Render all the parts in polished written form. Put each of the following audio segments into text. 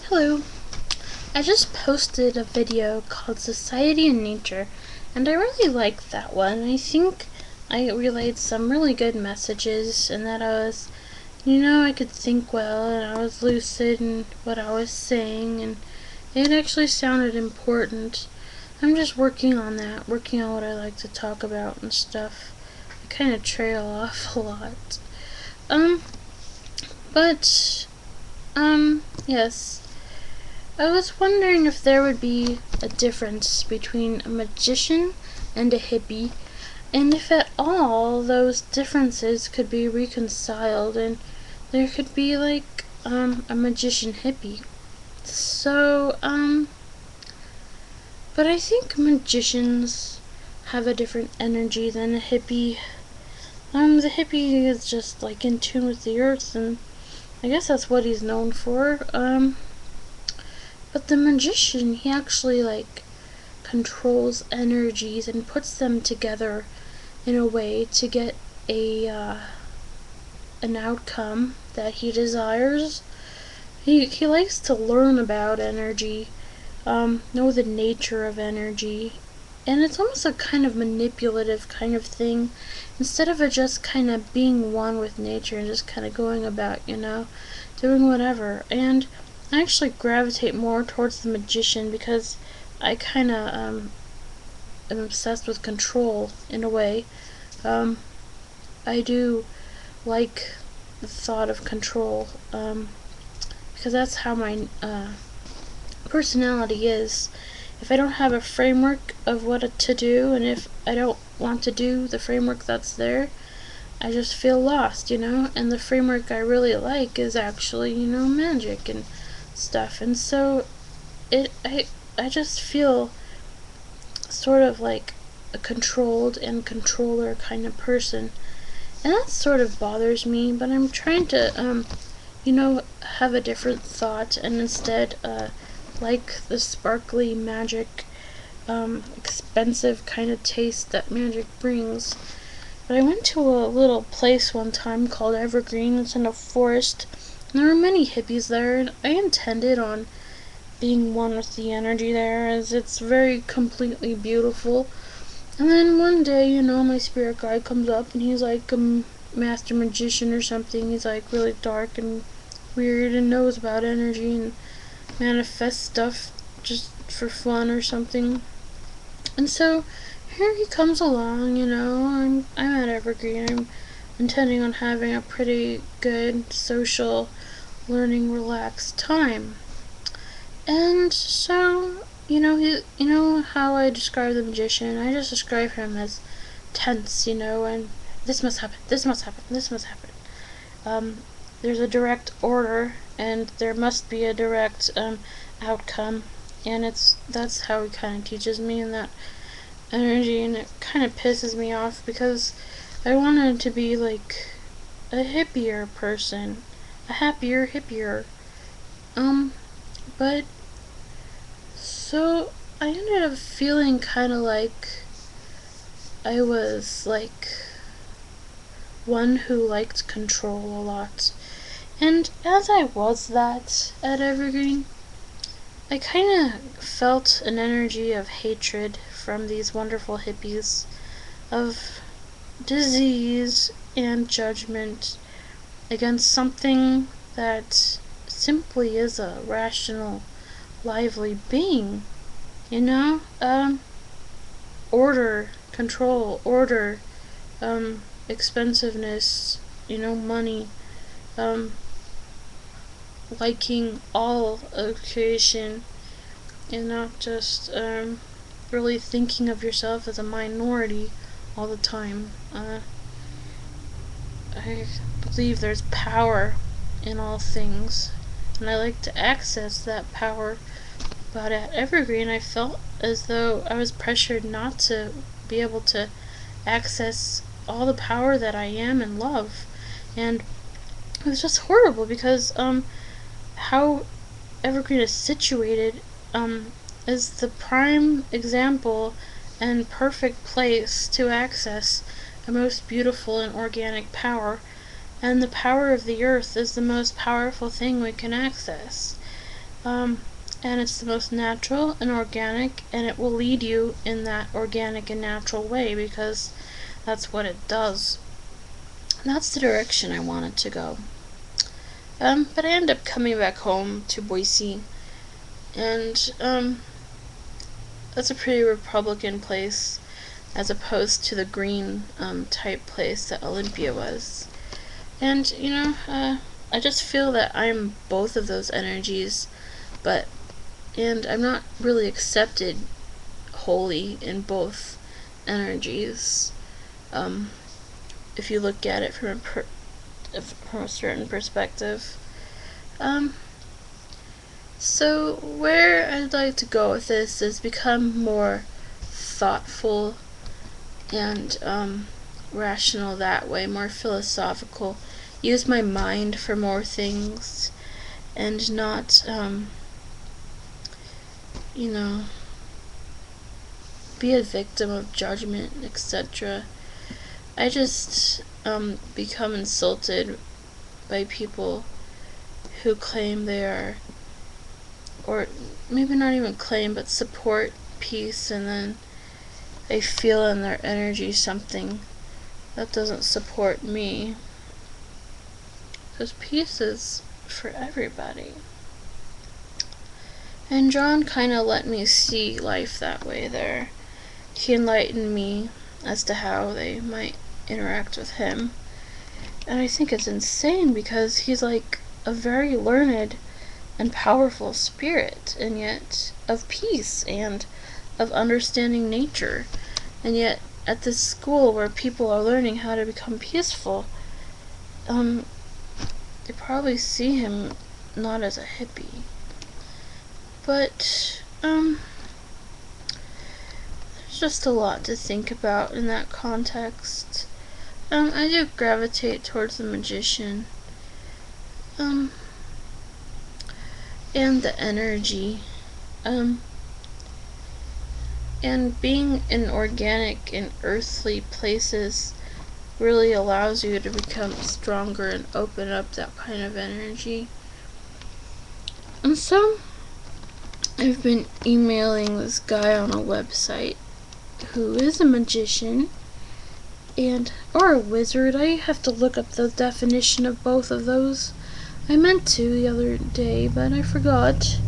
Hello. I just posted a video called Society and Nature, and I really liked that one. I think I relayed some really good messages, and that I could think well, and I was lucid in what I was saying, and it actually sounded important. I'm just working on that, working on what I like to talk about and stuff. I kind of trail off a lot. Um, yes. I was wondering if there would be a difference between a magician and a hippie, and if at all those differences could be reconciled and there could be a magician hippie. But I think magicians have a different energy than a hippie. The hippie is just in tune with the earth, and I guess that's what he's known for. But the magician, he actually controls energies and puts them together in a way to get an outcome that he desires. He likes to learn about energy, know the nature of energy, and it's almost a kind of manipulative kind of thing, instead of it just kind of being one with nature and just kind of going about, doing whatever. And I actually gravitate more towards the magician because I kind of am obsessed with control in a way. I do like the thought of control, because that's how my personality is. If I don't have a framework of what to do, and if I don't want to do the framework that's there, I just feel lost, and the framework I really like is actually, magic and stuff. And so I just feel sort of like a controlled and controller kind of person, and that sort of bothers me. But I'm trying to have a different thought, and instead like the sparkly magic, expensive kind of taste that magic brings. But I went to a little place one time called Evergreen. It's in a forest, and there were many hippies there, and I intended on being one with the energy there, as it's very completely beautiful. And then one day, my spirit guide comes up, and he's like a master magician or something. He's like really dark and weird and knows about energy and manifests stuff just for fun or something. And so here he comes along, I'm at Evergreen. I'm intending on having a pretty good social, learning, relaxed time. And so, how I describe the magician? I just describe him as tense, and this must happen, this must happen, this must happen. There's a direct order, and there must be a direct outcome, and that's how he kind of teaches me in that energy, and it kind of pisses me off because I wanted to be like a hippier person, a happier hippier. But so I ended up feeling kind of like I was like one who liked control a lot. And as I was that at Evergreen, I kind of felt an energy of hatred from these wonderful hippies, of disease and judgment against something that simply is a rational, lively being. Order, control, order, expensiveness, money, liking all of creation, and not just really thinking of yourself as a minority all the time. I believe there's power in all things, and I like to access that power. But at Evergreen, I felt as though I was pressured not to be able to access all the power that I am and love. And it was just horrible because how Evergreen is situated is the prime example and perfect place to access a most beautiful and organic power, and the power of the earth is the most powerful thing we can access. And it's the most natural and organic, and it will lead you in that organic and natural way, because that's what it does. And that's the direction I wanted to go. But I ended up coming back home to Boise, and that's a pretty Republican place, as opposed to the green type place that Olympia was. And I just feel that I'm both of those energies, and I'm not really accepted wholly in both energies. If you look at it from a certain perspective. So where I'd like to go with this is become more thoughtful and rational that way, more philosophical. Use my mind for more things, and not, be a victim of judgment, etc. I just become insulted by people who claim they are, or maybe not even claim, but support peace, and then they feel in their energy something that doesn't support me. Because peace is for everybody. And John kind of let me see life that way there. He enlightened me as to how they might interact with him. And I think it's insane, because he's like a very learned and powerful spirit, and yet of peace and of understanding nature. And yet at this school where people are learning how to become peaceful, they probably see him not as a hippie. But there's just a lot to think about in that context. I do gravitate towards the magician. And the energy. And being in organic and earthly places really allows you to become stronger and open up that kind of energy. And so I've been emailing this guy on a website who is a magician or a wizard. I have to look up the definition of both of those. I meant to the other day, but I forgot.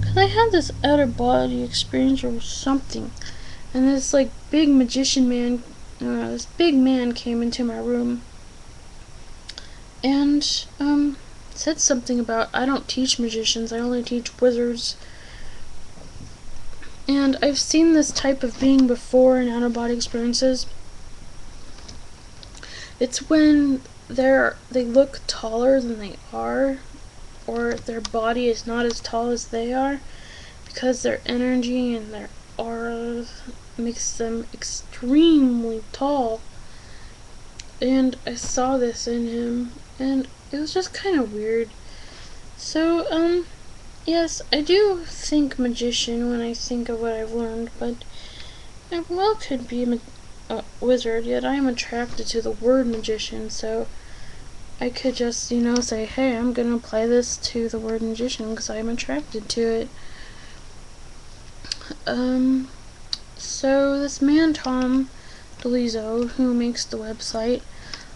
Cause I had this out of body experience or something, and this big magician man, this big man came into my room, and said something about, I don't teach magicians, I only teach wizards. And I've seen this type of being before in out-of-body experiences. It's when they look taller than they are, or their body is not as tall as they are, because their energy and their aura makes them extremely tall. And I saw this in him, and it was just kind of weird. So, yes, I do think magician when I think of what I've learned, but I could be a wizard, yet I am attracted to the word magician, so I could just, say, hey, I'm gonna apply this to the word magician because I'm attracted to it. So this man, Tom DeLizzo, who makes the website,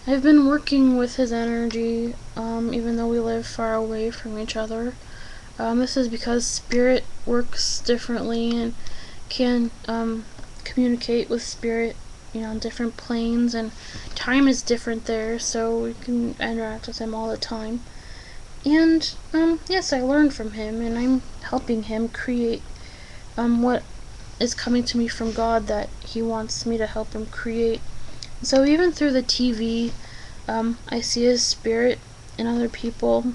I've been working with his energy, even though we live far away from each other. This is because spirit works differently and can communicate with spirit, on different planes, and time is different there, so we can interact with him all the time. And yes, I learned from him, and I'm helping him create what is coming to me from God that he wants me to help him create. So even through the TV, I see his spirit in other people.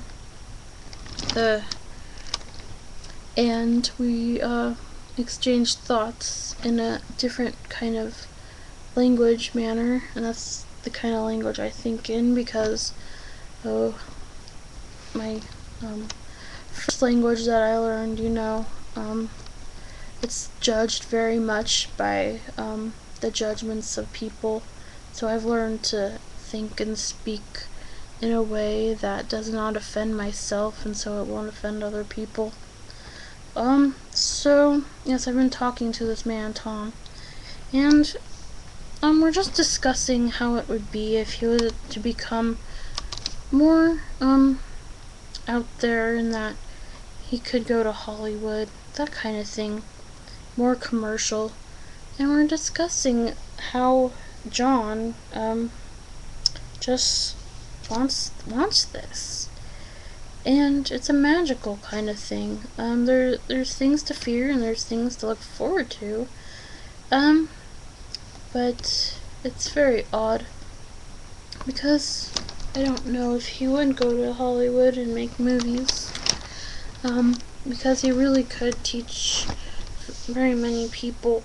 And we exchanged thoughts in a different kind of language manner, and that's the kind of language I think in, because my first language that I learned, it's judged very much by the judgments of people, so I've learned to think and speak in a way that does not offend myself, and so it won't offend other people. So, yes, I've been talking to this man, Tom, and, we're just discussing how it would be if he was to become more, out there, and that he could go to Hollywood, that kind of thing, more commercial. And we're discussing how John, just wants this. And it's a magical kind of thing. There's things to fear and there's things to look forward to. But it's very odd because I don't know if he would go to Hollywood and make movies. Because he really could teach very many people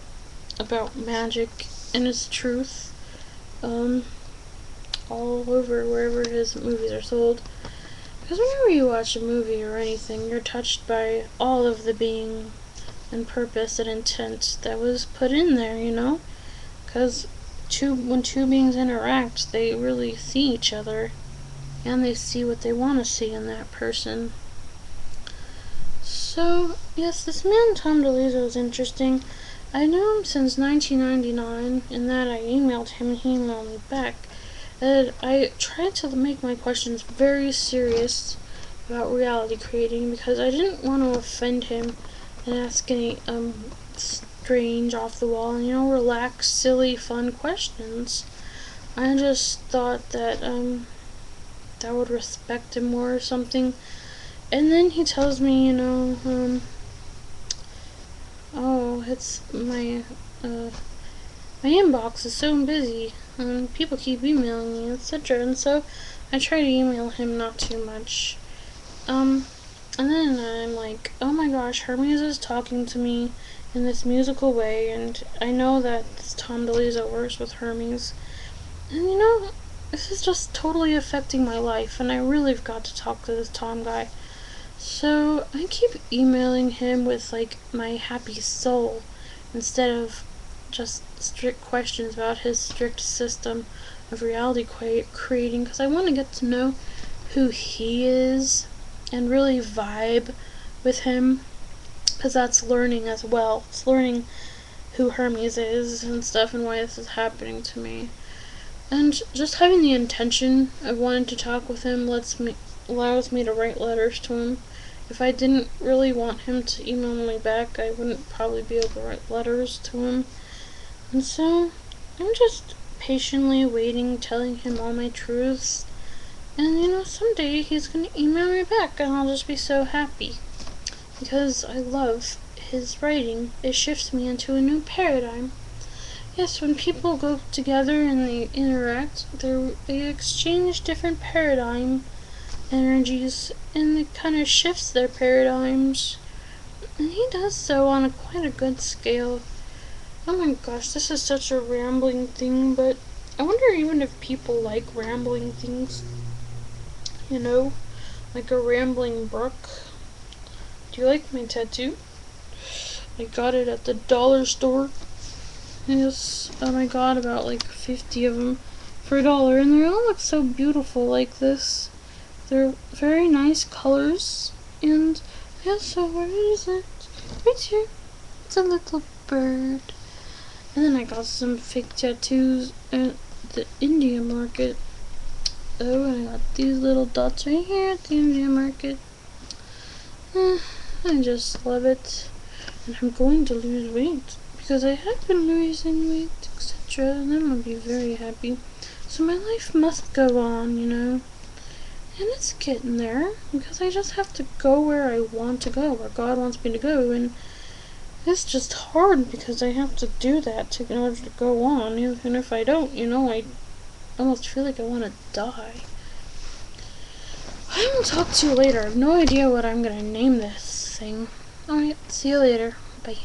about magic and its truth, all over wherever his movies are sold. Because whenever you watch a movie or anything, you're touched by all of the being and purpose and intent that was put in there, you know? Because when two beings interact, they really see each other, and they see what they want to see in that person. So, yes, this man Tom DeLuise is interesting. I know him since 1999, and that I emailed him and he emailed me back. And I tried to make my questions very serious about reality creating because I didn't want to offend him and ask any strange, off the wall, and relaxed, silly, fun questions. I just thought that that would respect him more or something. And then he tells me, oh, it's my inbox is so busy, people keep emailing me, etc. And so I try to email him not too much. And then I'm like, oh my gosh, Hermes is talking to me in this musical way, and I know that this Tom DeLuise works with Hermes. And this is just totally affecting my life, and I really have got to talk to this Tom guy. So I keep emailing him with my happy soul instead of just strict questions about his strict system of reality creating, because I want to get to know who he is and really vibe with him, because that's learning as well. It's learning who Hermes is and stuff and why this is happening to me. And just having the intention of wanting to talk with him allows me to write letters to him. If I didn't really want him to email me back, I wouldn't probably be able to write letters to him. And so, I'm just patiently waiting, telling him all my truths. And someday he's gonna email me back, and I'll just be so happy. Because I love his writing. It shifts me into a new paradigm. Yes, when people go together and they interact, they exchange different paradigm energies, and it kind of shifts their paradigms. And he does so on quite a good scale. Oh my gosh, this is such a rambling thing, but I wonder even if people like rambling things. Like a rambling brook. Do you like my tattoo? I got it at the dollar store. Yes, oh my god, about 50 of them for $1, and they all look so beautiful like this. They're very nice colors, and so where is it? Right here. It's a little bird. And then I got some fake tattoos at the India market. Oh, and I got these little dots right here at the India market. I just love it. And I'm going to lose weight because I have been losing weight, etc. And I'm gonna be very happy. So my life must go on, And it's getting there because I just have to go where I want to go, where God wants me to go. And it's just hard because I have to do that in order to go on. Even if I don't, I almost feel like I want to die. I will talk to you later. I have no idea what I'm gonna name this thing. Alright, see you later. Bye.